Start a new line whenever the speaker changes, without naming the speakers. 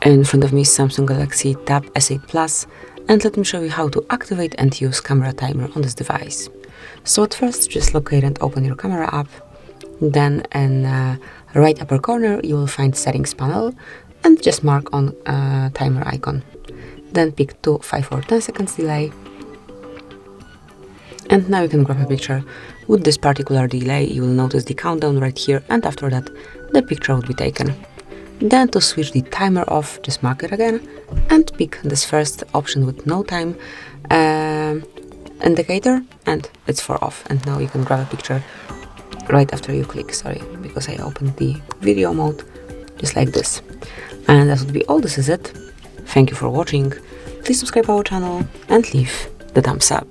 In front of me is Samsung Galaxy Tab S8 Plus, and let me show you how to activate and use camera timer on this device. So at first, just locate and open your camera app. Then in right upper corner, you will find settings panel and just mark on timer icon. Then pick 2, 5 or 10 seconds delay. And now you can grab a picture. With this particular delay, you will notice the countdown right here, and after that, the picture will be taken. Then to switch the timer off, just mark it again and pick this first option with no time indicator, and it's for off. And now you can grab a picture right after you click. Sorry, because I opened the video mode, just like this. And that would be all. This is it. Thank you for watching. Please subscribe our channel and leave the thumbs up.